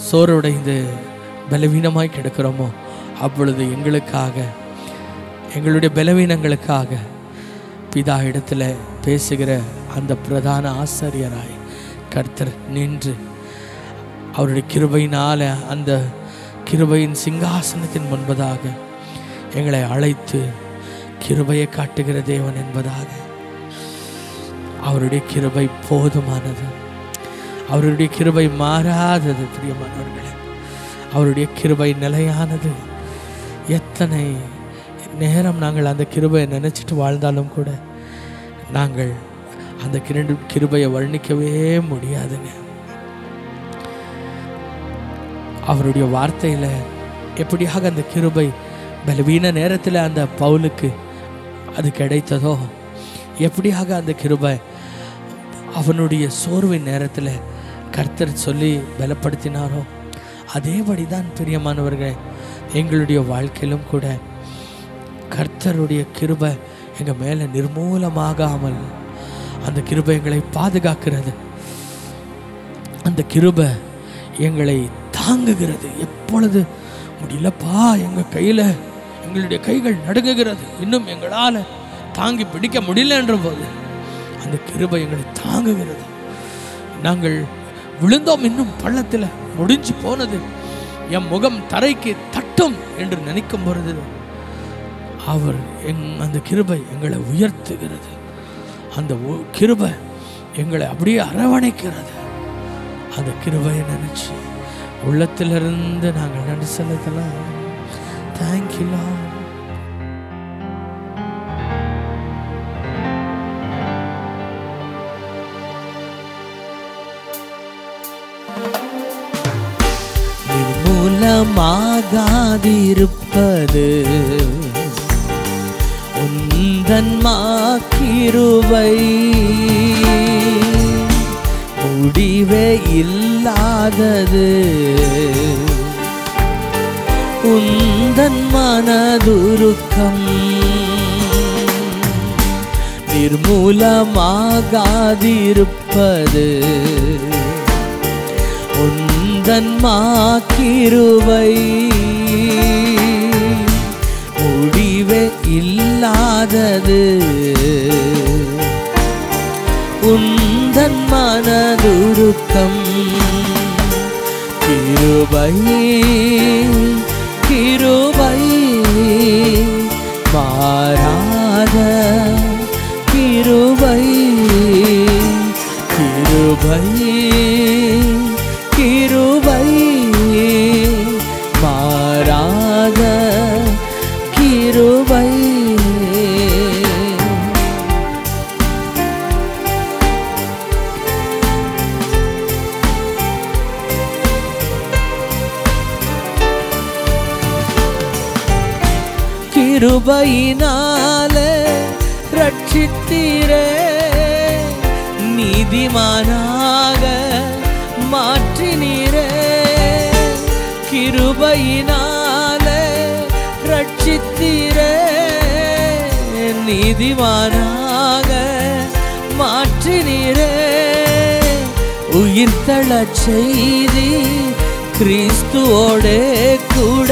சோர்வடைந்து பலவீனமாய் கிடக்கிறோமோ அப்பொழுது எங்களுக்காக, எங்களுடைய பலவீனங்களுக்காக பிதா இடத்துல பேசுகிற அந்த பிரதான ஆசாரியராய் கர்த்தர் நின்று அவருடைய கிருபையினால அந்த கிருபையின் சிங்காசனத்தின் முன்பதாக எங்களை அழைத்து கிருபையை காட்டுகிற தேவன் என்பதாக. அவருடைய கிருபை போதுமானது, அவருடைய கிருபை மாறாதது பிரியமானவர்களே, அவருடைய கிருபை நிலையானது. எத்தனை நேரம் நாங்கள் அந்த கிருபையை நினைச்சிட்டு வாழ்ந்தாலும் கூட நாங்கள் அந்த கிருபையை வர்ணிக்கவே முடியாதுங்க. அவருடைய வார்த்தையில எப்படியாக அந்த கிருபை பலவீன நேரத்தில் அந்த பவுலுக்கு அது கிடைத்ததோ, எப்படியாக அந்த கிருபை அவனுடைய சோர்வின் நேரத்தில் கர்த்தர் சொல்லி பலப்படுத்தினாரோ, அதேபடிதான் பிரியமானவர்கள் எங்களுடைய வாழ்க்கையிலும் கூட கர்த்தருடைய கிருபை எங்கள் மேலே நிர்மூலமாகாமல் அந்த கிருபை எங்களை பாதுகாக்கிறது. அந்த கிருபை எங்களை தாங்குகிறது. எப்பொழுது முடியலப்பா, எங்கள் கையில் எங்களுடைய கைகள் நடுங்குகிறது, இன்னும் எங்களால் தாங்கி பிடிக்க முடியல என்ற போது அந்த கிருபை எங்களை தாங்குகிறது. நாங்கள் விழுந்தோம், இன்னும் பள்ளத்தில் முடிஞ்சு போனது, என் முகம் தரைக்கு தட்டும் என்று நினைக்கும் பொழுது அவர் அந்த கிருபை எங்களை உயர்த்துகிறது. அந்த கிருபை எங்களை அப்படியே அரவணைக்கிறது. அந்த கிருபையை நினைச்சு உள்ளத்திலிருந்து நாங்கள் நன்றி செலுத்தலாம். Thank you Lord. நிர்மூலமாகாதிருப்பது உந்தன் கிருபை, முடிவே இல்லாதது உந்தன் மனதுருக்கம். நிர்மூலமாகாதிருப்பது உந்தன் கிருபை, முடிவே இல்லாதது உந்தன் மனதுருக்கம். கிருபை கிருபை மாறாத கிருபை, கிருபை கிருபை மாறாத கிருபை. கிருபையினாலே ரட்சித்தீரே, நீதிமானாக மாற்றினீரே. கிருபையினாலே ரட்சித்தீரே, நீதிமானாக மாற்றினீரே. உயிர்த்தெழச் செய்தி கிறிஸ்துவோடே கூட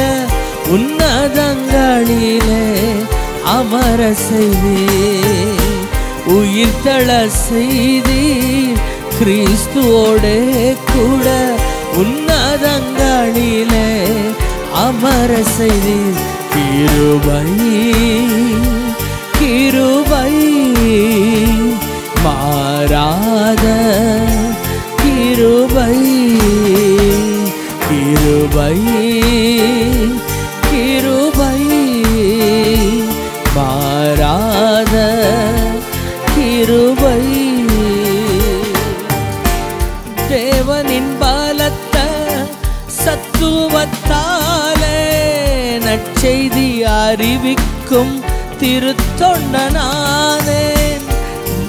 உன்னதங்களிலே அமர செய்தி. உயிர்த்தெழச் செய்தி கிறிஸ்துவோடே கூட உன்னதங்களிலே அமர செய்தி. கிருபை கிருபை மாறாத கிருபை கிருபை கிருபை மாறாத கிருபை தேவனின் பலத்த சத்துவத்தாலே நற்செய்தி அறிவிக்கும் திருத்தொண்டனானேன்.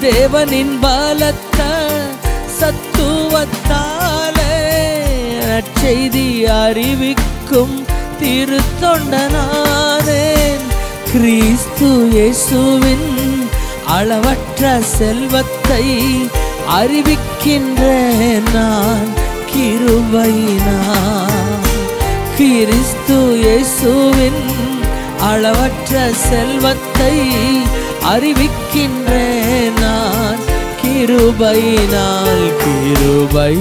தேவனின் பலத்த சத்துவத்தாலே நற்செய்தி அறிவிக்கும் திருத்தொண்டனானேன். கிறிஸ்து இயேசுவின் அளவற்ற செல்வத்தை அறிவிக்கின்றேன் நான் கிருபையினால். கிறிஸ்து இயேசுவின் அளவற்ற செல்வத்தை அறிவிக்கின்றேன் நான் கிருபையினால். கிருபை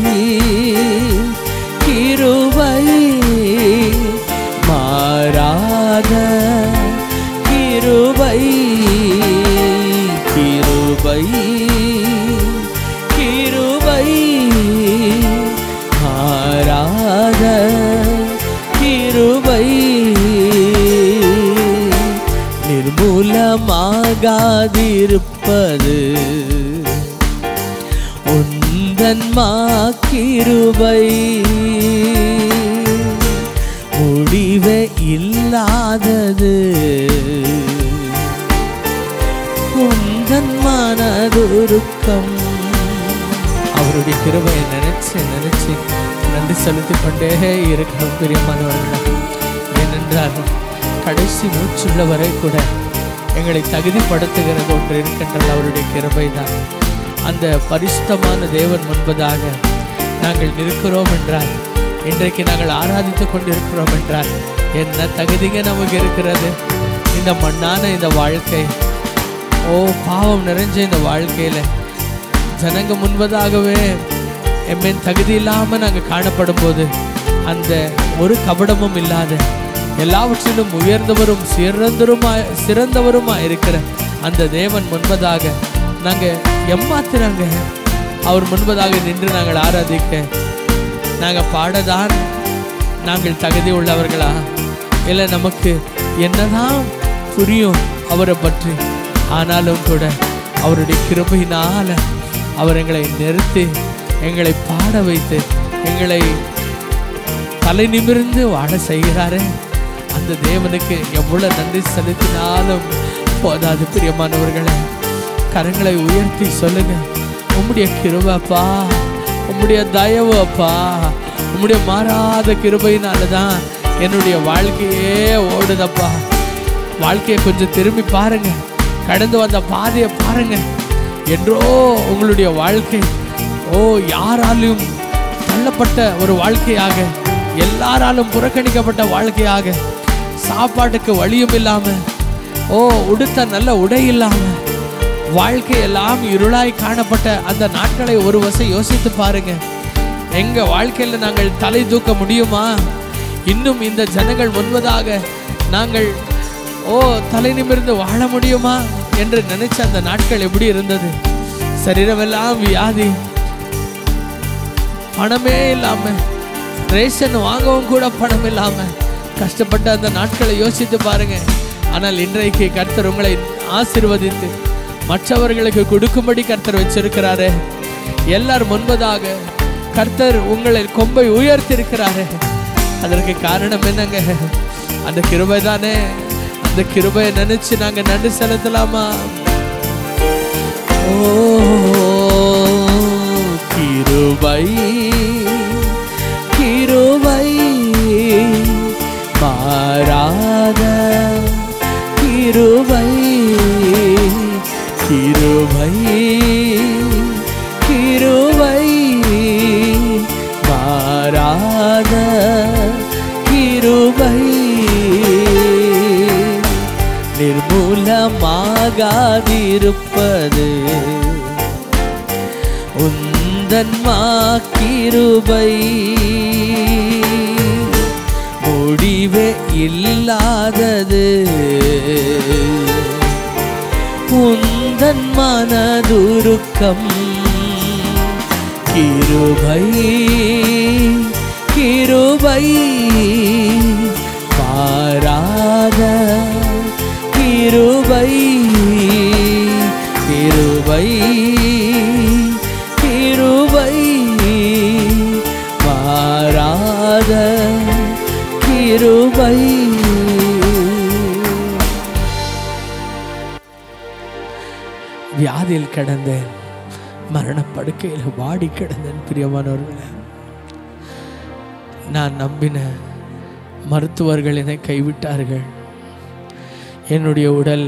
கிருபை மாறாத கிருபை கிருபை கிருபை மாறாத கிருபை நிர்மூலமாகாதிருப்பது உந்தன் கிருபை. முடிவே இல்லாதது உந்தன் மனதுருக்கம். அவருடைய கிருபையை நினைச்சு நினைச்சு நன்றி செலுத்திக் கொண்டே இருக்கணும் பிரியமானவர்களே. ஏனென்றால் கடைசி மூச்சுள்ள வரை கூட எங்களை தகுதிப்படுத்துகிறது ஒன்று இருக்கின்றால் அவருடைய கிருபை தான். அந்த பரிசுத்தமான தேவன் முன்பதாக நாங்கள் நிற்கிறோம் என்றால், இன்றைக்கு நாங்கள் ஆராதித்துக் கொண்டிருக்கிறோம் என்றால் என்ன தகுதிங்க நமக்கு இருக்கிறது? இந்த மண்ணான இந்த வாழ்க்கை, பாவம் நிறைஞ்ச இந்த வாழ்க்கையில ஜனங்க முன்பதாகவே எம்மேன் தகுதி இல்லாமல் நாங்கள் காணப்படும் போது, அந்த ஒரு கபடமும் இல்லாத எல்லாவற்றிலும் உயர்ந்தவரும் சிறந்தவருமா இருக்கிற அந்த தேவன் முன்பதாக நாங்கள் எம்மாத்திராங்க அவர் முன்பதாக நின்று நாங்கள் ஆராதிக்க, நாங்கள் பாடதான் நாங்கள் தகுதி உள்ளவர்களா? இல்லை நமக்கு என்னதான் புரியும் அவரை பற்றி? ஆனாலும் கூட அவருடைய கிருபையினால் அவர் எங்களை நிறுத்தி எங்களை பாட வைத்து எங்களை தலை நிமிர்ந்து வாழ செய்கிறாரே. அந்த தேவனுக்கு எவ்வளவு நன்றி செலுத்தினாலும் போதாது பிரியமானவர்களே. கரங்களை உயர்த்தி சொல்லுங்க, உம்முடைய கிருபைப்பா, உம்முடைய தயவு அப்பா, உம்முடைய மாறாத கிருபையினாலதான் என்னுடைய வாழ்க்கையே ஓடுதப்பா. வாழ்க்கையை கொஞ்சம் திரும்பி பாருங்க, கடந்து வந்த பாதையை பாருங்க. என்றோ உங்களுடைய வாழ்க்கை யாராலும் தள்ளப்பட்ட ஒரு வாழ்க்கையாக, எல்லாராலும் புறக்கணிக்கப்பட்ட வாழ்க்கையாக, சாப்பாட்டுக்கு வழியும் இல்லாம, உடுத்த நல்ல உடை இல்லாம, வாழ்க்கையெல்லாம் இருளாய் காணப்பட்ட அந்த நாட்களை ஒரு வசம் யோசித்து பாருங்க. எங்க வாழ்க்கையில நாங்கள் தலை தூக்க முடியுமா? இன்னும் இந்த ஜனங்கள் முன்பதாக நாங்கள் தலை நிமிர்ந்து வாழ முடியுமா என்று நினைச்ச அந்த நாட்கள் எப்படி இருந்தது? சரீரமெல்லாம் வியாதி, பணமே இல்லாம, ரேஷன் வாங்கவும் கூட பணம் இல்லாம கஷ்டப்பட்ட அந்த நாட்களை யோசித்து பாருங்க. ஆனால் இன்றைக்கு கர்த்தர் உங்களை ஆசீர்வதித்து மற்றவர்களுக்கு கொடுக்கும்படி கர்த்தர் வச்சிருக்கிறாரு. எல்லார் முன்பதாக கர்த்தர் உங்களை கொம்பை உயர்த்திருக்கிறாரு. அதற்கு காரணம் என்னங்க? அந்த கிருபை தானே. அந்த கிருபையை நினைச்சு நாங்க நன்றி செலுத்தலாமா? கிருபை கிருபை மாறாத கிருபை கிருபை கிருபை மாறாத கிருபை நிர்மூலமாகாதிருப்பது உந்தன் கிருபை. முடிவே இல்லாதது உந்தன் மனதுருக்கம் கிருபை கிருபை பாராத கிருபை கிருபை கிருபை பாராத கிருபை. வியாதியில் கிடந்தேன், மரணப்படுக்கையில் வாடி கிடந்தேன். பிரியமானவர்களே, நான் நம்பின மருத்துவர்கள் என்னை கைவிட்டார்கள். என்னுடைய உடல்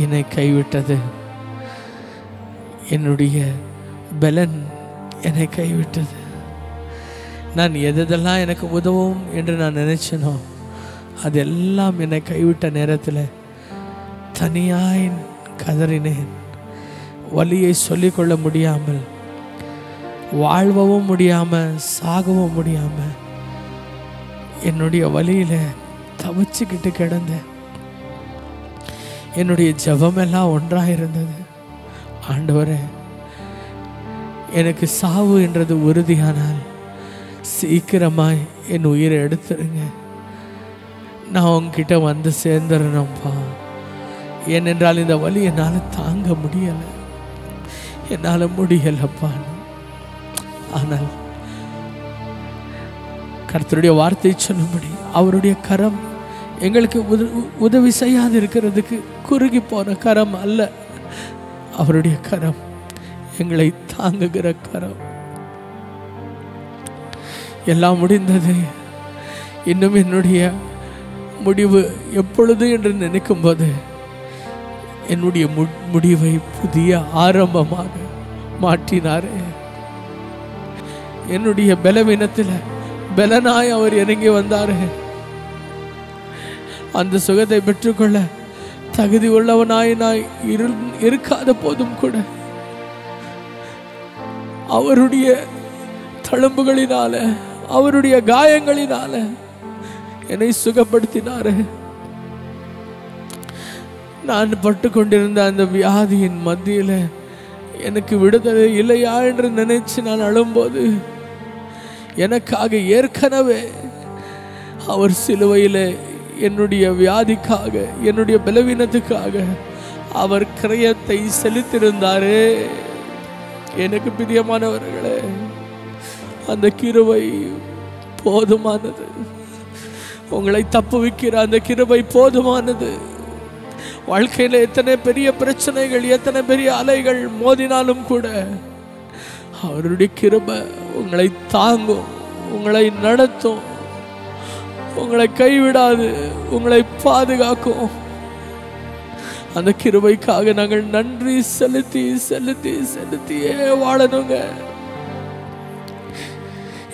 என்னை கைவிட்டது. என்னுடைய பலன் என்னை கைவிட்டது. நான் எதெல்லாம் எனக்கு உதவும் என்று நான் நினைச்சனோ அதெல்லாம் என்னை கைவிட்ட நேரத்தில் தனியாய் கதறினேன். வலியை சொல்லிக்கொள்ள முடியாமல், வாழ்வவும் முடியாமல், சாகவும் முடியாமல் என்னுடைய வலியில தவிச்சுக்கிட்டு கிடந்தேன். என்னுடைய ஜெபமெல்லாம் ஒன்றாக இருந்தது. ஆண்டவரே, எனக்கு சாவு என்றது உறுதியானால் சீக்கிரமாய் என் உயிரை எடுத்துருங்க. நான் உங்ககிட்ட வந்து சேர்ந்துடணும்ப்பா. ஏனென்றால் இந்த வலி என்னால் தாங்க முடியலை, என்னால் முடியலப்பா. ஆனால் கர்த்தருடைய வார்த்தை சொல்லும்படி அவருடைய கரம் எங்களுக்கு உதவி செய்யாது இருக்கிறதுக்கு குறுகி போன கரம் அல்ல. அவருடைய கரம் எங்களை தாங்குகிற கரம். எல்லாம் முடிந்தது, இன்னும் என்னுடைய முடிவு எப்பொழுது என்று நினைக்கும் போது என்னுடைய முடிவை புதிய ஆரம்பமாக மாற்றினாரே. என்னுடைய பலவீனத்தில் பலனாய் அவர் இறங்கி வந்தாரே. அந்த சுகத்தை பெற்றுக்கொள்ள தகுதி உள்ளவனாய் நான் இருக்காத போதும் கூட அவருடைய தழும்புகளினால, அவருடைய காயங்களினால என்னை சுகப்படுத்தினாரு. நான் பட்டு கொண்டிருந்த அந்த வியாதியின் மத்தியில் எனக்கு விடுதலை இல்லையா என்று நினைச்சு நான் அழும்போது எனக்காக ஏற்கனவே அவர் சிலுவையில் என்னுடைய வியாதிக்காக, என்னுடைய பலவீனத்துக்காக அவர் கிரயத்தை செலுத்தியிருந்தாரே. எனக்கு பிரியமானவர்களே, அந்த கிருபை போதுமானது. உங்களை தப்புவிக்கிற அந்த கிருபை போதுமானது. வாழ்க்கையில் எத்தனை பெரிய பிரச்சனைகள், எத்தனை பெரிய அலைகள் மோதினாலும் கூட அவருடைய கிருபை உங்களை தாங்கும், உங்களை நடத்தும், உங்களை கைவிடாது, உங்களை பாதுகாக்கும். அந்த கிருபைக்காக நாங்கள் நன்றி செலுத்தி செலுத்தி செலுத்தியே வாழணுங்க.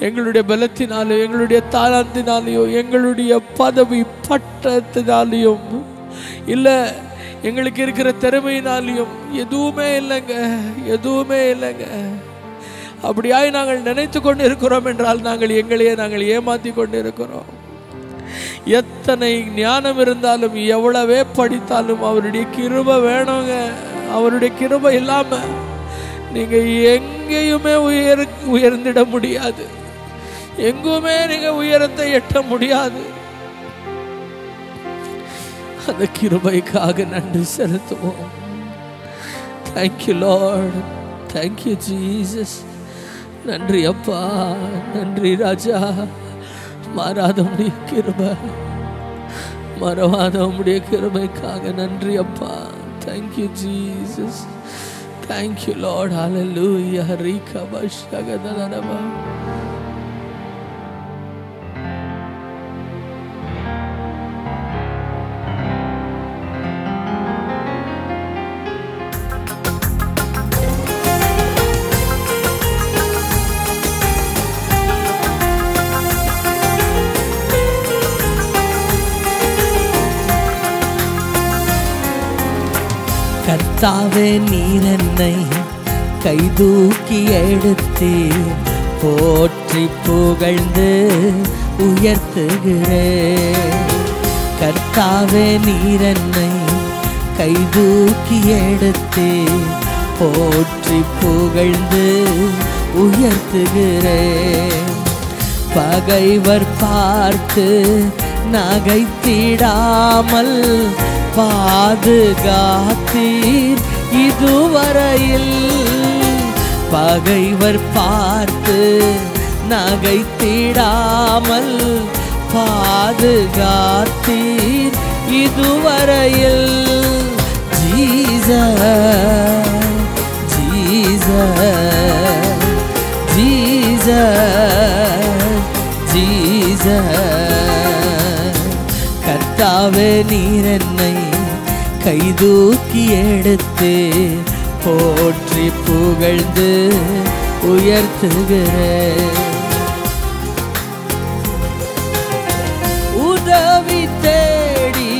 எங்களுடைய பலத்தினாலும், எங்களுடைய தாளத்தினாலையும், எங்களுடைய பதவி பட்டத்தினாலையும் இல்ல, எங்களுக்கு இருக்கிற திறமையினாலையும் எதுவுமே இல்லைங்க, எதுவுமே இல்லைங்க. அப்படியாய் நாங்கள் நினைத்து கொண்டு இருக்கிறோம் என்றால் நாங்கள் எங்களையே நாங்கள் ஏமாத்தி கொண்டு இருக்கிறோம். எத்தனை ஞானம் இருந்தாலும், எவ்வளவே படித்தாலும் அவருடைய கிருபை வேணுங்க. அவருடைய கிருபை இல்லாம நீங்க எங்கேயுமே உயர்ந்திட முடியாது, எங்குமே நீங்க உயரத்தை எட்ட முடியாது. அந்த கிருபைக்காக நன்றி செலுத்துவோம். Thank you Lord, thank you Jesus. நன்றி அப்பா, நன்றி ராஜா. மாறாத உடைய கிருபை, மறவாத உடைய கிருபைக்காக நன்றி அப்பா. Thank you Jesus, thank you lord. Hallelujah. ரீகா பஷகதனபா. கர்த்தாவே, நீர் என்னை கைதூக்கி எடுத்தீர், போற்றி போற்றி புகழ்ந்து உயர்த்துகிறேன். கர்த்தாவே நீர் என்னை கைதூக்கி எடுத்தே போற்றி புகழ்ந்து உயர்த்துகிறேன். பகைவர் பார்த்து நகைத்திடாமல் பாதுகாத்தீர் இதுவரையில். பகைவர் பார்த்து நகைத்திடாமல் பாதுகாத்தீர் இதுவரையில். Jesus Jesus Jesus Jesus. கர்த்தாவே நீர் என்னை கைதூக்கி எடுத்து போற்றி புகழ்ந்து உயர்த்துகிறேன். உதவி தேடி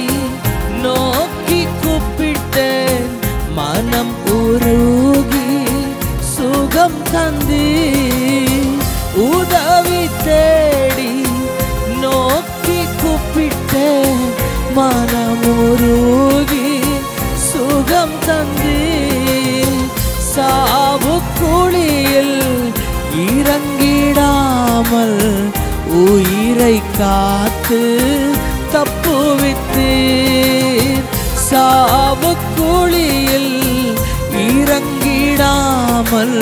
நோக்கி கூப்பிட்டேன், மனம் உருகி சுகம் தந்தி. உதவி தேடி நோக்கி கூப்பிட்டேன், மனம் உருகி சுகம் தந்தி. சாவு குழியில் இறங்கிடாமல் உயிரை காத்து தப்புவித்தீர். சாவு குழியில் இறங்கிடாமல்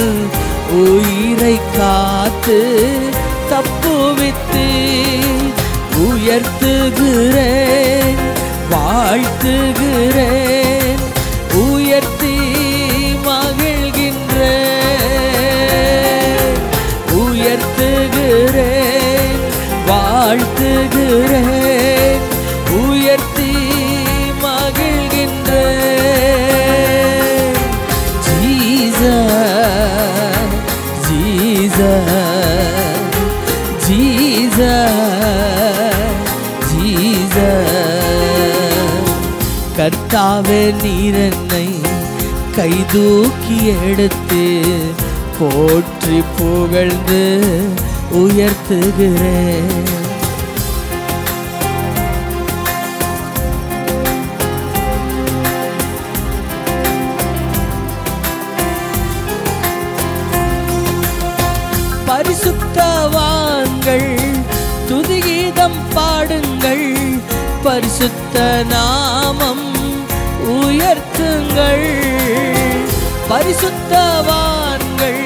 உயிரை காத்து தப்புவித்தீர். உயர்த்துகிறேன் வாழ்த்துகிறேன், உயர்த்தி மகிழ்கின்றேன். உயர்த்துகிறேன் வாழ்த்துகிறேன், உயர்த்தி மகிழ்கின்றேன். Jesus Jesus Jesus Jesus. கர்த்தாவே நீர் என்னை கைதூக்கி எடுத்து போற்றி புகழ்ந்து உயர்த்துகிறேன். பரிசுத்தவான்கள் துதிகீதம் பாடுங்கள், பரிசுத்த நாமம் உயர்த்துங்கள். பரிசுத்தவான்கள்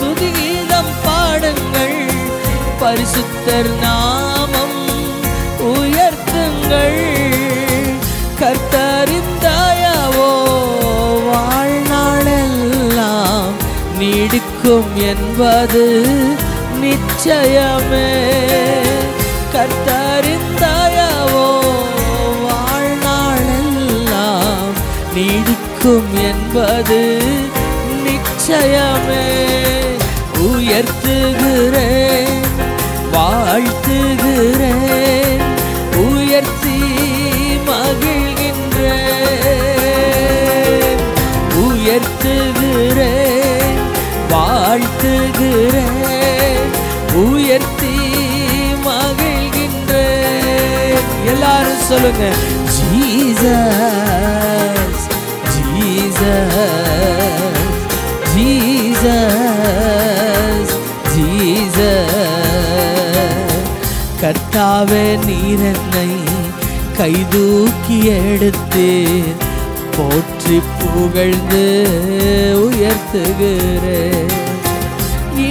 துதிகீதம் பாடுங்கள், பரிசுத்தர் நாமம் உயர்த்துங்கள். கர்த்தரின் தயவோ வாழ்நாளெல்லாம் நீடிக்கும் என்பது நிச்சயமே. கர்த்தரின் தயவோ வாழ்நாளெல்லாம் நீடிக்கும் என்பது நிச்சயமே. உயர்த்துகிறேன் வாழ்த்துகிறேன், உயர்த்தி மகிழ்கின்றேன். உயர்த்துகிறேன் வாழ்த்துகிறேன், உயர்த்தி மகிழ்கின்றேன். எல்லாரும் சொல்லுங்க, ஜீசஸ் ஜீசஸ் ஜீசஸ் ஜீசஸ். கர்த்தாவே நீர் என்னை கைதூக்கி எடுத்து போற்றி புகழ்ந்து உயர்த்துகிறேன்.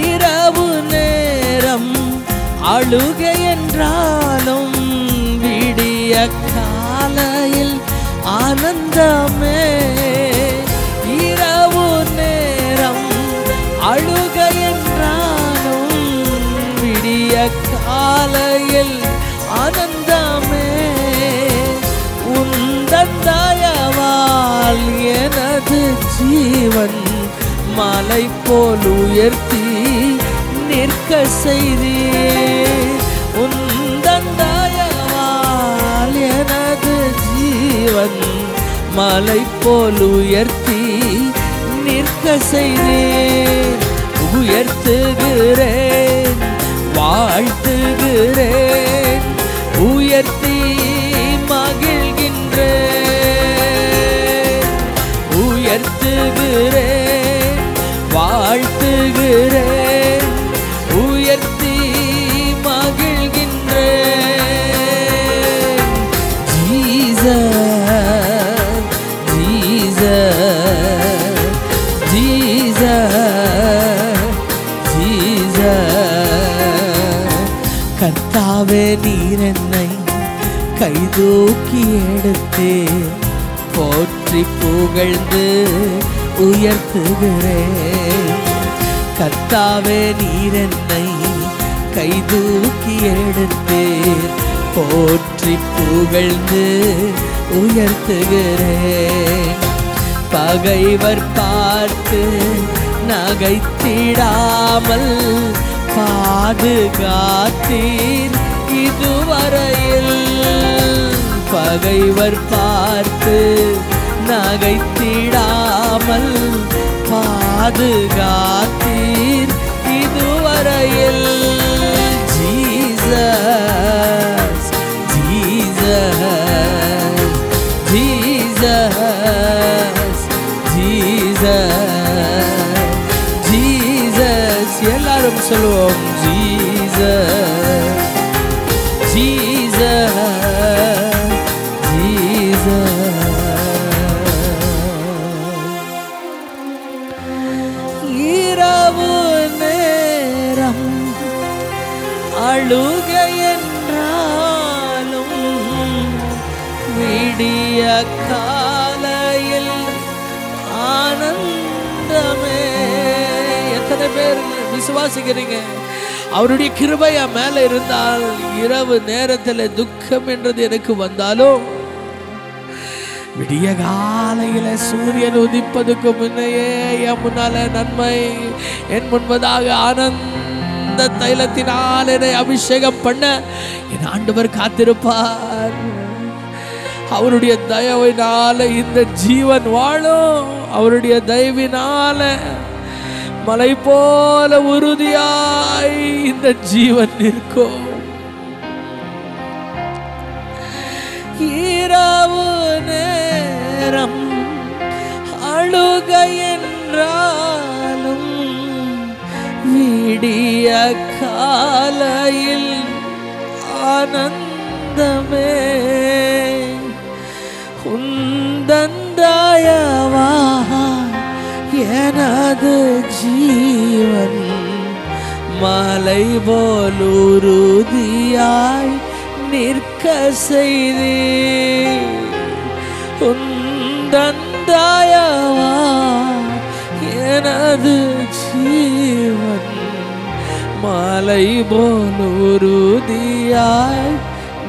இரவு நேரம் அழுகை என்றாலும் விடிய காலையில் ஆனந்தமே. இரவு நேரம் அழுகை என்றாலும் விடிய காலையில் ஆனந்தமே. உந்தன் தயவால் எனது ஜீவன் மலை போல் உயர்த்தி நிற்க செய்தீர். உந்தன் தயவால் எனது ஜீவன் மலை போல் உயர்த்தி நிற்க செய்தீர். உயர்த்துகிறேன் வாழ்த்துகிறேன், உயர்த்தி மகிழ்கின்றேன், உயர்த்துகிறேன், வாழ்த்துகிறேன், உயர்த்தி மகிழ்கின்றேன். Jesus, Jesus, Jesus, Jesus. கர்த்தாவே, நீர் என்னை கைதூக்கி எடுத்து போற்றி புகழ்ந்து உயர்த்துகிறேன். கர்த்தாவே, நீர் என்னை கைதூக்கி எடுத்து போற்றி புகழ்ந்து உயர்த்துகிறேன். பகைவர் பார்த்து நகைத்திடாமல் பாதுகாத்தீர் இதுவரையில். பகைவர் பார்த்து நகைத்திடாமல் பாதுகாத்தீர் இதுவரையில். Jesus, Jesus, Jesus, Jesus, Jesus. எல்லாரும் சொல்லுவோம், ஜீசஸ், ஜீசஸ், ஜீசஸ். இரவு நேரம் அழுகை என்றாலும் விடிய காலையில் ஆனந்தமே. எத்தனை பேர் விசுவாசிக்கிறீங்க? அவருடைய கிருபை என் மேல இருந்தால் இரவு நேரத்தில் துக்கம் என்றது எனக்கு வந்தாலும் விடிய காலையில சூரியன் உதிப்பதுக்கு முன்னையே என் முன்னால நன்மை, என் முன்பதாக ஆனந்த தைலத்தினால் என்னை அபிஷேகம் பண்ண என் ஆண்டவர் காத்திருப்பார். அவருடைய தயவினால இந்த ஜீவன் வாழும். அவருடைய தயவினால மலை போல உறுதியாய் இந்த ஜீவன் நிற்கும். இரவு நேரம் அழுகை என்றாலும் விடிய காலையில் ஆனந்தமே. உந்தன் தயவா எனது ஜீவன் மலை போல் உறுதியாய் நிற்க செய்தே. உந்தன் தயவா எனது ஜீவன் மலை போல் உறுதியாய்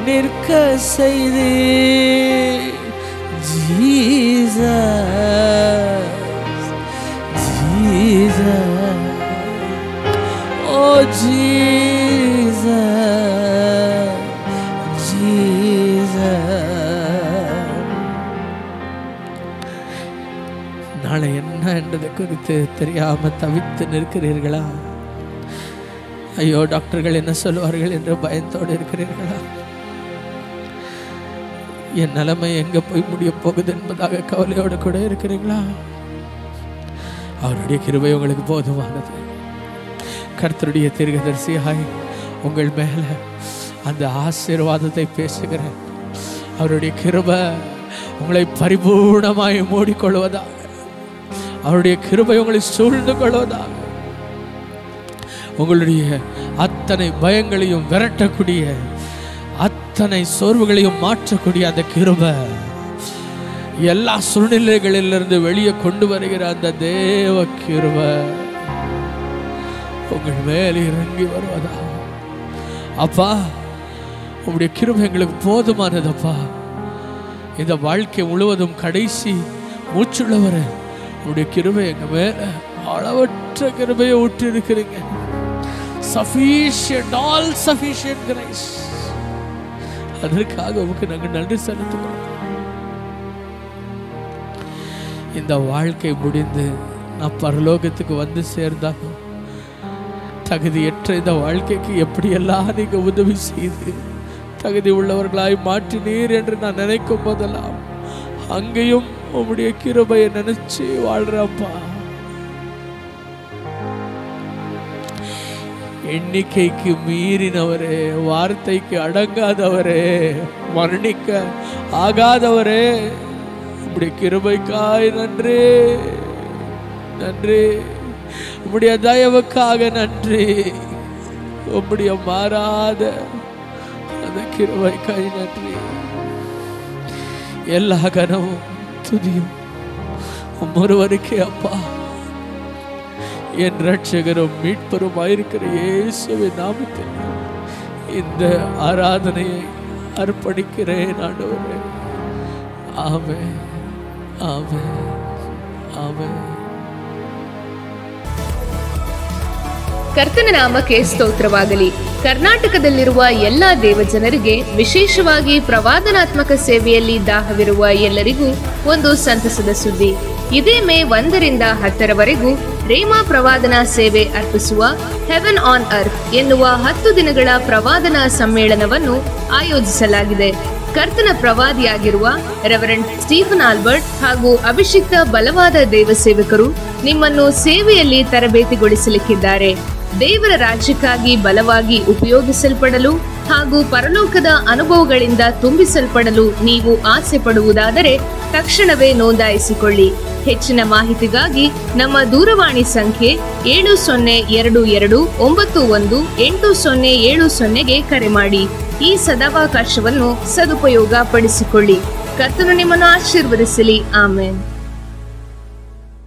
நிற்க செய்தே. ஜீசஸ், ஜீசஸ், ஓ ஜீசஸ், ஜீசஸ். நாளை என்ன என்றதை குறித்து தெரியாம தவித்து நிற்கிறீர்களா? ஐயோ, டாக்டர்கள் என்ன சொல்வார்கள் என்று பயத்தோடு இருக்கிறீர்களா? என் நிலைமை எங்க போய் முடிய போகுது என்பதாக கவலையோடு கூட இருக்கிறீங்களா? அவருடைய கிருபை உங்களுக்கு போதுமானது. கர்த்தருடைய தீர்க்கதரிசியாய் உங்கள் மேல அந்த ஆசீர்வாதத்தை பேசுகிறேன். அவருடைய கிருபை உங்களை பரிபூர்ணமாய் மூடிக்கொள்வதாக, அவருடைய கிருபை உங்களை சூழ்ந்து கொள்வதாக, உங்களுடைய அத்தனை பயங்களையும் விரட்டக்கூடிய, அத்தனை சோர்வுகளையும் மாற்றக்கூடிய அந்த கிருபை, எல்லா சூழ்நிலைகளிலிருந்து வெளியே கொண்டு வருகிற அந்த தேவ கிருபை உங்கள் மேல் இறங்கி வருவதா. அப்பா, உங்களுடைய கிருபை எங்களுக்கு போதுமானதப்பா. இந்த வாழ்க்கை முழுவதும் கடைசி மூச்சுள்ளவர உங்களுடைய கிருபை எங்க மேல அளவற்ற கிருபையை ஊற்றி இருக்கிறீங்க. Sufficient, all sufficient grace. அதற்காக உங்களுக்கு நாங்கள் நன்றி செலுத்துகிறோம். இந்த வாழ்க்கை முடிந்து நான் பரலோகத்துக்கு வந்து சேர்ந்தாலும் தகுதியற்ற இந்த வாழ்க்கைக்கு எப்படியெல்லாம் நீங்க உதவி செய்து தகுதி உள்ளவர்களாய் மாற்றினீர் என்று நான் நினைக்கும் போதெல்லாம் அங்கேயும் உம்முடைய கிருபையை நினைச்சு வாழ்றப்பா. எண்ணிக்கைக்கு மீறினவரே, வார்த்தைக்கு அடங்காதவரே, மரணிக்க ஆகாதவரே, உம்முடைய கிருபைக்காய் நன்றி நன்றி. உம்முடைய தயவுக்காக நன்றி. உம்முடைய மாறாத அந்த கிருபைக்காய் நன்றி. எல்லா கனமும் துதியும் ஒருவருக்கே அப்பா. என் ரட்சகரும் மீட்பரும் ஆயிருக்கிற இயேசுவின் நாமத்தில் இந்த ஆராதனையை அர்ப்பணிக்கிறேன் ஆண்டவரே. ஆமென் ஆமென் ಆಮೆನ್. ಕರ್ತನ ನಾಮಕ್ಕೆ ಸ್ತೋತ್ರವಾಗಲಿ. ಕರ್ನಾಟಕದಲ್ಲಿರುವ ಎಲ್ಲ ದೇವಜನರಿಗೆ, ವಿಶೇಷವಾಗಿ ಪ್ರವಾದನಾತ್ಮಕ ಸೇವೆಯಲ್ಲಿ ದಾಹವಿರುವ ಎಲ್ಲರಿಗೂ ಒಂದು ಸಂತಸದ ಸುದ್ದಿ. ಇದೇ ಮೇ 1 ರಿಂದ 10ರವರೆಗೂ ರೇಮಾ ಪ್ರವಾದನಾ ಸೇವೆ ಅರ್ಪಿಸುವ ಹೆವೆನ್ ಆನ್ ಅರ್ತ್ ಎನ್ನುವ 10 ದಿನಗಳ ಪ್ರವಾದನಾ ಸಮ್ಮೇಳನವನ್ನು ಆಯೋಜಿಸಲಾಗಿದೆ. ಕರ್ತನ ಪ್ರವಾದಿಯಾಗಿರುವ ರೆವರೆಂಡ್ ಸ್ಟೀಫನ್ ಆಲ್ಬರ್ಟ್ ಹಾಗೂ ಅಭಿಷಿಕ್ತ ಬಲವಾದ ದೇವಸೇವಕರು ನಿಮ್ಮನ್ನು ಸೇವೆಯಲ್ಲಿ ತರಬೇತಿಗೊಳಿಸಲಿಕ್ಕಿದ್ದಾರೆ. ದೇವರ ರಾಜ್ಯಕ್ಕಾಗಿ ಬಲವಾಗಿ ಉಪಯೋಗಿಸಲ್ಪಡಲು ಹಾಗೂ ಪರಲೋಕದ ಅನುಭವಗಳಿಂದ ತುಂಬಿಸಲ್ಪಡಲು ನೀವು ಆಸೆ ಪಡುವುದಾದರೆ ತಕ್ಷಣವೇ ನೋಂದಾಯಿಸಿಕೊಳ್ಳಿ. ಹೆಚ್ಚಿನ ಮಾಹಿತಿಗಾಗಿ ನಮ್ಮ ದೂರವಾಣಿ ಸಂಖ್ಯೆ 7022918070ಗೆ ಕರೆ ಮಾಡಿ. ಈ ಸದಾವಕಾಶವನ್ನು ಸದುಪಯೋಗ ಪಡಿಸಿಕೊಳ್ಳಿ. ಕರ್ತನು ನಿಮ್ಮನ್ನು ಆಶೀರ್ವದಿಸಲಿ. ಆಮೆನ್.